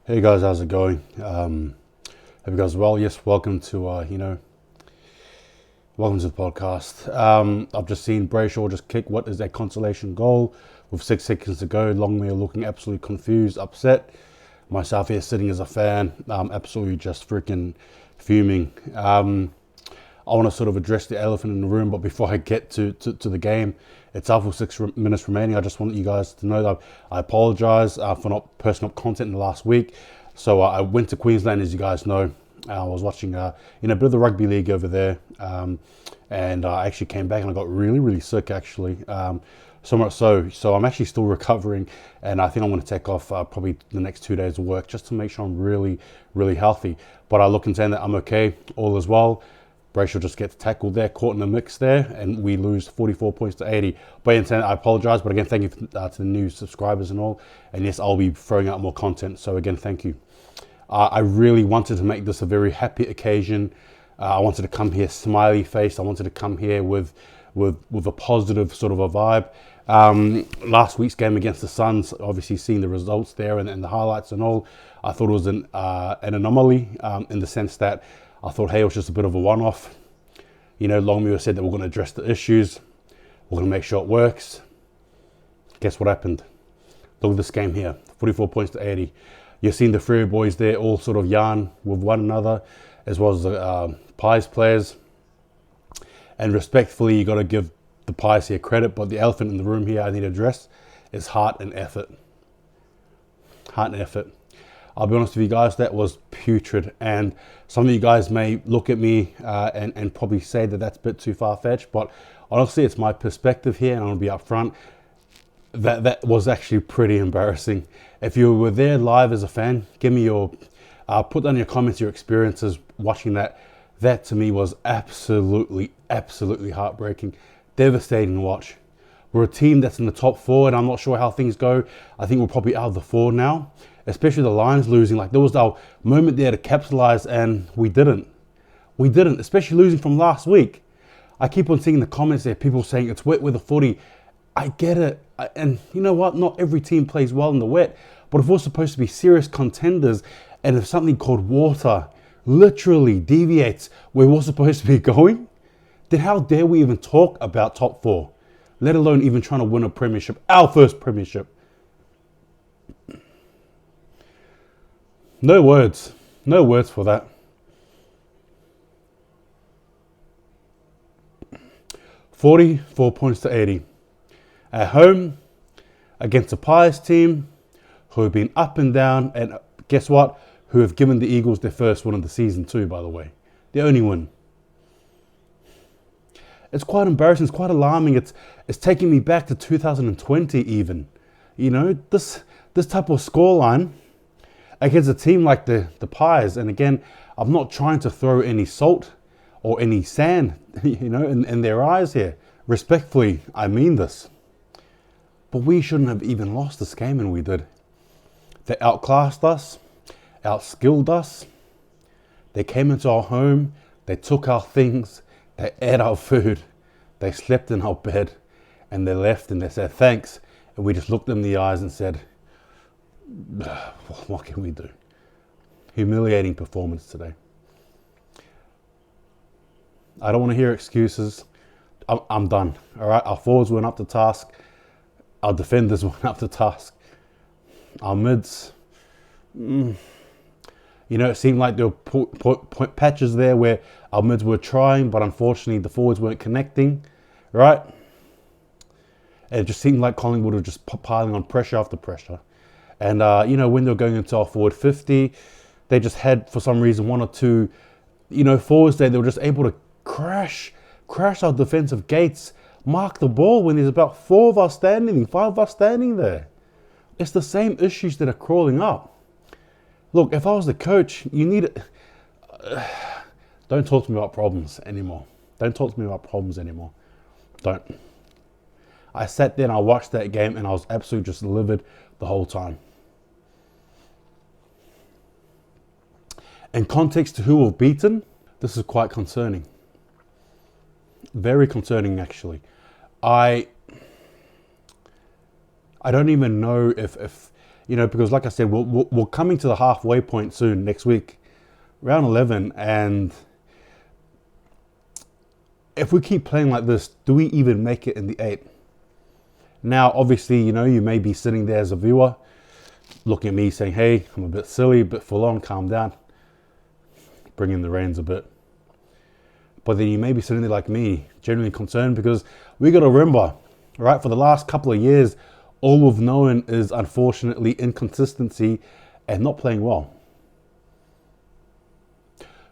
Hey guys, how's it going? Hope you guys are well. Yes, welcome to welcome to the podcast. I've just seen Brayshaw just kick what is a consolation goal with 6 seconds to go. Longmire looking absolutely confused, upset. Myself here sitting as a fan, absolutely just freaking fuming. I want to sort of address the elephant in the room, but before I get to the game, it's up with 6 minutes remaining. I just want you guys to know that I apologise for not posting up content in the last week. So I went to Queensland, as you guys know. I was watching a bit of the rugby league over there, and I actually came back and I got really sick actually. So much so I'm actually still recovering, and I think I'm going to take off probably the next 2 days of work just to make sure I'm really healthy. But I look and say that I'm okay, all is well. Brayshaw just gets tackled there, caught in the mix there, and we lose 44 points to 80. But in turn, I apologise, but again, thank you to the new subscribers and all. And yes, I'll be throwing out more content. So again, thank you. I really wanted to make this a very happy occasion. I wanted to come here smiley faced. I wanted to come here with a positive sort of a vibe. Last week's game against the Suns, obviously seeing the results there and the highlights and all, I thought it was an anomaly in the sense that I thought, hey, it was just a bit of a one-off. Longmire said that we're going to address the issues. We're going to make sure it works. Guess what happened? Look at this game here, 44 points to 80. You've seen the Freo boys there all sort of yarn with one another, as well as the Pies players. And respectfully, you got to give the Pies here credit, but the elephant in the room here I need to address is heart and effort. Heart and effort. I'll be honest with you guys, that was putrid. And some of you guys may look at me and probably say that that's a bit too far-fetched, but honestly, it's my perspective here, and I'll be upfront. That was actually pretty embarrassing. If you were there live as a fan, give me put down in your comments your experiences watching that. That to me was absolutely heartbreaking, devastating to watch. We're a team that's in the top four, and I'm not sure how things go. I think we're probably out of the four now, especially the Lions losing. Like, there was our moment there to capitalize, and we didn't. We didn't, especially losing from last week. I keep on seeing the comments there, people saying it's wet with the footy. I get it. And you know what? Not every team plays well in the wet, but if we're supposed to be serious contenders, and if something called water literally deviates where we're supposed to be going, then how dare we even talk about top four, let alone even trying to win a premiership, our first premiership. No words for that. $44 points to 80. At home, against a Pies team who have been up and down, and guess what? Who have given the Eagles their first win of the season too, by the way. The only win. It's quite embarrassing, it's quite alarming. It's taking me back to 2020 even. This type of scoreline against a team like the Pies. And again, I'm not trying to throw any salt or any sand, in their eyes here. Respectfully, I mean this. But we shouldn't have even lost this game, and we did. They outclassed us, outskilled us. They came into our home, they took our things, they ate our food, they slept in our bed, and they left and they said thanks. And we just looked them in the eyes and said, what can we do? Humiliating performance today. I don't want to hear excuses. I'm done. All right, our forwards weren't up to task. Our defenders weren't up to task. Our mids, it seemed like there were patches there where our mids were trying, but unfortunately the forwards weren't connecting, right? And it just seemed like Collingwood were just piling on pressure after pressure. And, when they were going into our forward 50, they just had, for some reason, one or two, forwards there. They were just able to crash our defensive gates, mark the ball when there's about 5 of us standing there. It's the same issues that are crawling up. Look, if I was the coach, you need it. Don't talk to me about problems anymore. Don't. I sat there and I watched that game and I was absolutely just livid the whole time. In context to who we've beaten, this is quite concerning. Very concerning, actually. I don't even know if You know, because like I said, we're coming to the halfway point soon next week, round 11, and if we keep playing like this, do we even make it in the 8? Now, obviously, you know, you may be sitting there as a viewer, looking at me saying, hey, I'm a bit silly, a bit full on, calm down, bring in the reins a bit. But then you may be sitting there like me, genuinely concerned, because we got to remember, right, for the last couple of years, all we've known is, unfortunately, inconsistency and not playing well.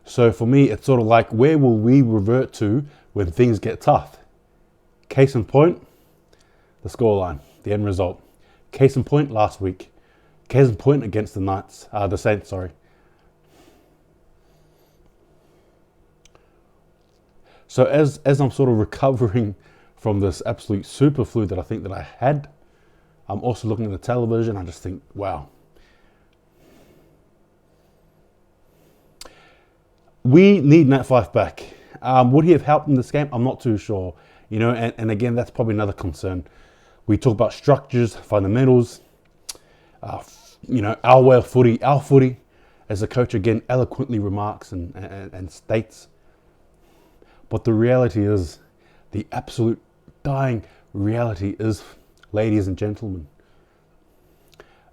So for me, it's sort of like, where will we revert to when things get tough? Case in point, the scoreline, the end result. Case in point, last week. Case in point against the Saints, sorry. So as I'm sort of recovering from this absolute super flu that I think that I had, I'm also looking at the television. I just think, wow. We need Nat Fyfe back. Would he have helped in this game? I'm not too sure. You know, and again, that's probably another concern. We talk about structures, fundamentals, you know, our way of footy, our footy, as the coach again eloquently remarks and states. But the reality is, the absolute dying reality is, ladies and gentlemen,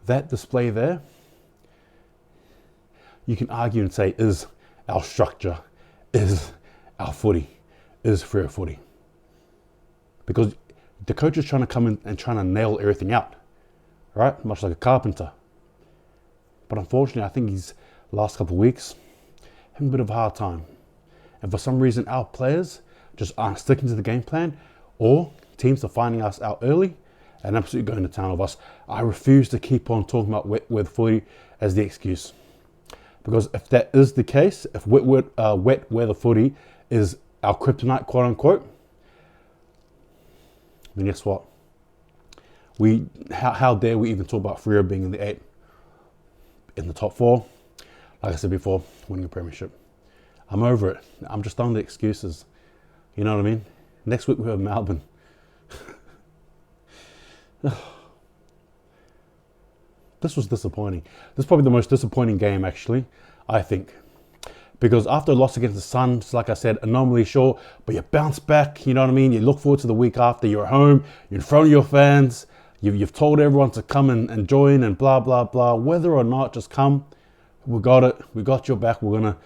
that display there, you can argue and say is our structure, is our footy, is Freo footy. Because the coach is trying to come in and trying to nail everything out, right? Much like a carpenter. But unfortunately, I think these last couple of weeks having a bit of a hard time. And for some reason, our players just aren't sticking to the game plan, or teams are finding us out early and absolutely going to town of us. I refuse to keep on talking about wet weather footy as the excuse. Because if that is the case, if wet weather footy is our kryptonite, quote unquote, then guess what? How dare we even talk about Freo being in the 8, in the top 4? Like I said before, winning a premiership. I'm over it. I'm just done with the excuses. You know what I mean? Next week we have Melbourne. This was disappointing. This is probably the most disappointing game, actually, I think. Because after a loss against the Suns, like I said, anomaly, sure, but you bounce back, you know what I mean? You look forward to the week after, you're at home, you're in front of your fans, you've told everyone to come and join and blah, blah, blah. Whether or not, just come. We got it. We got your back. We're going to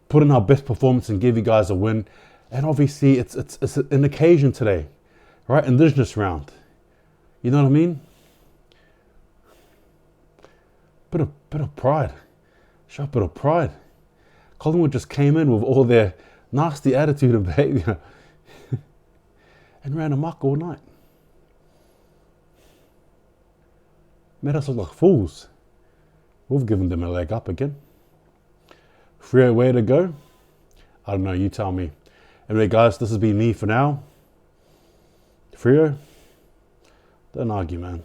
put in our best performance and give you guys a win. And obviously, it's an occasion today, right? Indigenous round. You know what I mean? Bit of pride. Show a bit of pride. Collingwood just came in with all their nasty attitude and behaviour and ran amok all night. Made us look like fools. We've given them a leg up again. Freo, way to go? I don't know, you tell me. Anyway, guys, this has been me for now. Freo, don't argue, man.